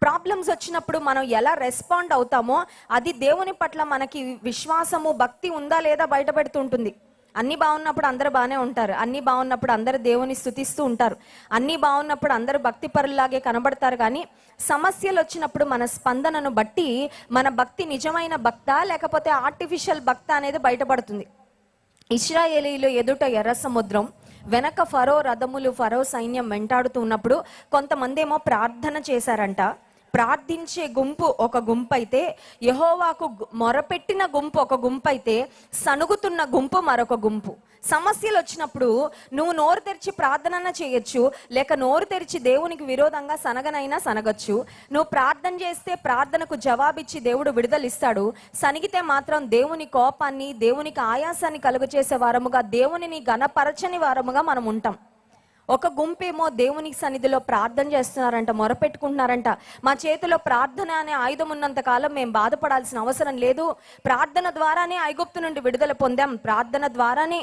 Problems వచ్చినప్పుడు మనం ఎలా రెస్పాండ్ అవుతామో అది దేవుని పట్ల మనకి విశ్వాసము, భక్తి ఉందా లేదా బయటపెడుతుంటుంది. అన్నీ బాగున్నప్పుడు అందరూ బాగానే ఉంటారు, అన్నీ బాగున్నప్పుడు అందరూ దేవుని స్తుతిస్తూ ఉంటారు, అన్నీ బాగున్నప్పుడు అందరూ భక్తి పరులాగే కనబడతారు. కానీ సమస్యలు వచ్చినప్పుడు మన స్పందనను బట్టి మన భక్తి నిజమైన భక్తా లేకపోతే ఆర్టిఫిషియల్ భక్తా అనేది బయటపడుతుంది. ఇశ్రాయేలీయులు ఎదుట ఎర్ర సముద్రం, వెనక ఫరో రథములు, ఫరో సైన్యం వెంటాడుతూ ఉన్నప్పుడు కొంతమంది ఏమో ప్రార్థన చేశారంట. ప్రార్థించే గుంపు ఒక గుంపు అయితే, యెహోవాకు మొరపెట్టిన గుంపు ఒక గుంపు అయితే, సనుగుతున్న గుంపు మరొక గుంపు. సమస్యలు వచ్చినప్పుడు నువ్వు నోరు తెరిచి ప్రార్థన చేయొచ్చు, లేక నోరు తెరిచి దేవునికి విరోధంగా సనగనైనా సనగచ్చు. నువ్వు ప్రార్థన చేస్తే ప్రార్థనకు జవాబిచ్చి దేవుడు విడుదలిస్తాడు. సనిగితే మాత్రం దేవుని కోపాన్ని, దేవునికి ఆయాసాన్ని కలుగ చేసే వారముగా, దేవునిని గణపరచని వారముగా మనం ఉంటాం. ఒక గుంపేమో దేవుని సన్నిధిలో ప్రార్థన చేస్తున్నారంట, మొరపెట్టుకుంటున్నారంట. మా చేతిలో ప్రార్థన అనే ఆయుధం ఉన్నంత కాలం మేము బాధపడాల్సిన అవసరం లేదు, ప్రార్థన ద్వారానే ఐగుప్తు నుండి విడుదల పొందాం, ప్రార్థన ద్వారానే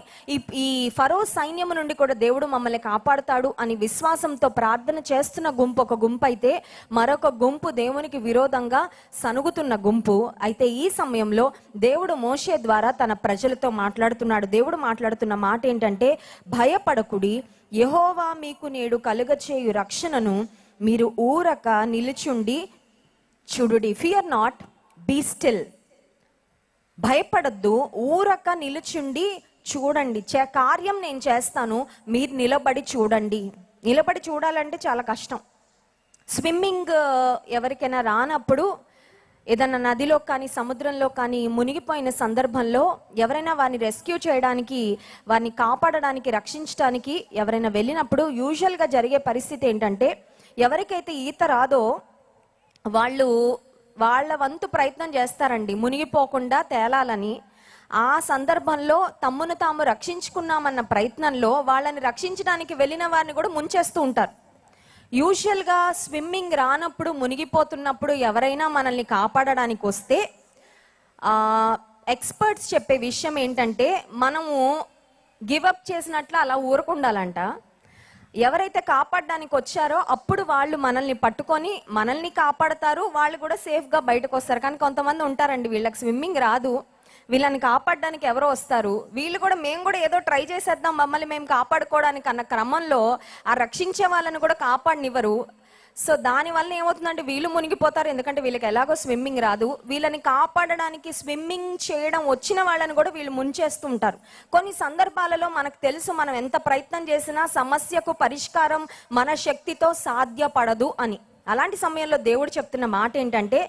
ఈ ఫరో సైన్యము నుండి కూడా దేవుడు మమ్మల్ని కాపాడుతాడు అని విశ్వాసంతో ప్రార్థన చేస్తున్న గుంపు ఒక గుంపు అయితే, మరొక గుంపు దేవునికి విరోధంగా సనుగుతున్న గుంపు. అయితే ఈ సమయంలో దేవుడు మోషే ద్వారా తన ప్రజలతో మాట్లాడుతున్నాడు. దేవుడు మాట్లాడుతున్న మాట ఏంటంటే, భయపడకుడి, యెహోవా మీకు నేడు కలుగచేయు రక్షణను మీరు ఊరక నిలుచుండి చూడుడి. Fear not, be still. భయపడద్దు, ఊరక నిలుచుండి చూడండి. కార్యం నేను చేస్తాను, మీరు నిలబడి చూడండి. నిలబడి చూడాలంటే చాలా కష్టం. స్విమ్మింగ్ ఎవరికైనా రానప్పుడు, ఏదన్నా నదిలో కానీ సముద్రంలో కానీ మునిగిపోయిన సందర్భంలో ఎవరైనా వారిని రెస్క్యూ చేయడానికి, వారిని కాపాడడానికి, రక్షించడానికి ఎవరైనా వెళ్ళినప్పుడు యూజువల్గా జరిగే పరిస్థితి ఏంటంటే, ఎవరికైతే ఈత రాదో వాళ్ళు వాళ్ళ వంతు ప్రయత్నం చేస్తారండి మునిగిపోకుండా తేలాలని. ఆ సందర్భంలో తమ్మును తాము రక్షించుకున్నామన్న ప్రయత్నంలో వాళ్ళని రక్షించడానికి వెళ్ళిన వారిని కూడా ముంచేస్తూ ఉంటారు. యూజువల్గా స్విమ్మింగ్ రానప్పుడు, మునిగిపోతున్నప్పుడు ఎవరైనా మనల్ని కాపాడడానికి వస్తే ఎక్స్పర్ట్స్ చెప్పే విషయం ఏంటంటే, మనము గివప్ చేసినట్లు అలా ఊరుకుండాలంట. ఎవరైతే కాపాడడానికి వచ్చారో అప్పుడు వాళ్ళు మనల్ని పట్టుకొని మనల్ని కాపాడతారు, వాళ్ళు కూడా సేఫ్గా బయటకు వస్తారు. కానీ కొంతమంది ఉంటారండి, వీళ్ళకి స్విమ్మింగ్ రాదు, వీళ్ళని కాపాడడానికి ఎవరో వస్తారు, వీళ్ళు కూడా మేము కూడా ఏదో ట్రై చేసేద్దాం మమ్మల్ని మేము కాపాడుకోవడానికి అన్న క్రమంలో ఆ రక్షించే వాళ్ళని కూడా కాపాడనివ్వరు. సో దానివల్ల ఏమవుతుందంటే వీళ్ళు మునిగిపోతారు, ఎందుకంటే వీళ్ళకి ఎలాగో స్విమ్మింగ్ రాదు. వీళ్ళని కాపాడడానికి స్విమ్మింగ్ చేయడం వచ్చిన వాళ్ళని కూడా వీళ్ళు ముంచేస్తుంటారు. కొన్ని సందర్భాలలో మనకు తెలుసు, మనం ఎంత ప్రయత్నం చేసినా సమస్యకు పరిష్కారం మన శక్తితో సాధ్యపడదు అని. అలాంటి సమయంలో దేవుడు చెప్తున్న మాట ఏంటంటే,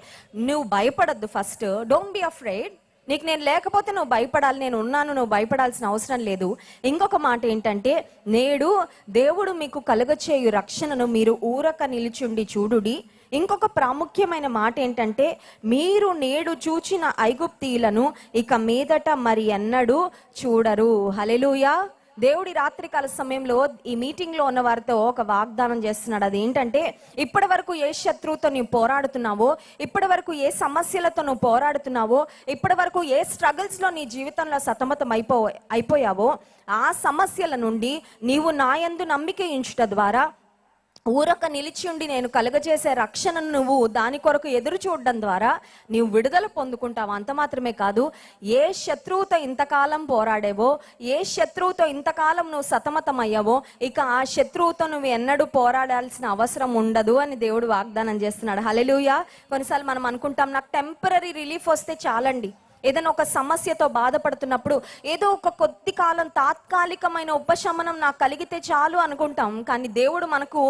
నువ్వు భయపడద్దు. First don't be afraid. నీకు నేను లేకపోతే నువ్వు భయపడాలి, నేను ఉన్నాను, నువ్వు భయపడాల్సిన అవసరం లేదు. ఇంకొక మాట ఏంటంటే, నేడు దేవుడు మీకు కలుగచేయు రక్షణను మీరు ఊరక నిలుచుండి చూడుడి. ఇంకొక ప్రాముఖ్యమైన మాట ఏంటంటే, మీరు నేడు చూచిన ఐగుప్తీయులను ఇక మీదట మరి ఎన్నడూ చూడరు. హల్లెలూయా. దేవుడి రాత్రికాల సమయంలో ఈ మీటింగ్లో ఉన్న వారితో ఒక వాగ్దానం చేస్తున్నాడు. అదేంటంటే, ఇప్పటి వరకు ఏ శత్రువుతో నువ్వు పోరాడుతున్నావో, ఇప్పటి వరకు ఏ సమస్యలతో నువ్వు పోరాడుతున్నావో, ఇప్పటి వరకు ఏ స్ట్రగుల్స్లో నీ జీవితంలో సతమతం అయిపోయావో, ఆ సమస్యల నుండి నీవు నా యందు నమ్మిక ఉంచుట ద్వారా ఊరక నిలిచి ఉండి నేను కలుగజేసే రక్షణను నువ్వు దాని కొరకు ఎదురు చూడడం ద్వారా నీవు విడుదల పొందుకుంటావు. అంత మాత్రమే కాదు, ఏ శత్రువుతో ఇంతకాలం పోరాడేవో, ఏ శత్రువుతో ఇంతకాలం నువ్వు సతమతం అయ్యావో, ఇక ఆ శత్రువుతో నువ్వు ఎన్నడూ పోరాడాల్సిన అవసరం ఉండదు అని దేవుడు వాగ్దానం చేస్తున్నాడు. హల్లెలూయా. కొన్నిసార్లు మనం అనుకుంటాం, నాకు టెంపరరీ రిలీఫ్ వస్తే చాలండి. ఏదైనా ఒక సమస్యతో బాధపడుతున్నప్పుడు ఏదో ఒక కొద్ది కాలం తాత్కాలికమైన ఉపశమనం నాకు కలిగితే చాలు అనుకుంటాం. కానీ దేవుడు మనకు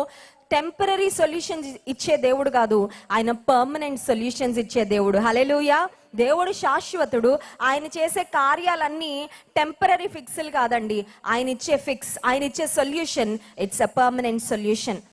టెంపరరీ సొల్యూషన్స్ ఇచ్చే దేవుడు కాదు, ఆయన పర్మనెంట్ సొల్యూషన్స్ ఇచ్చే దేవుడు. హల్లెలూయా. దేవుడు శాశ్వతుడు. ఆయన చేసే కార్యాలన్నీ టెంపరరీ ఫిక్స్లు కాదండి. ఆయన ఇచ్చే ఫిక్స్, ఆయన ఇచ్చే solution, it's a permanent solution.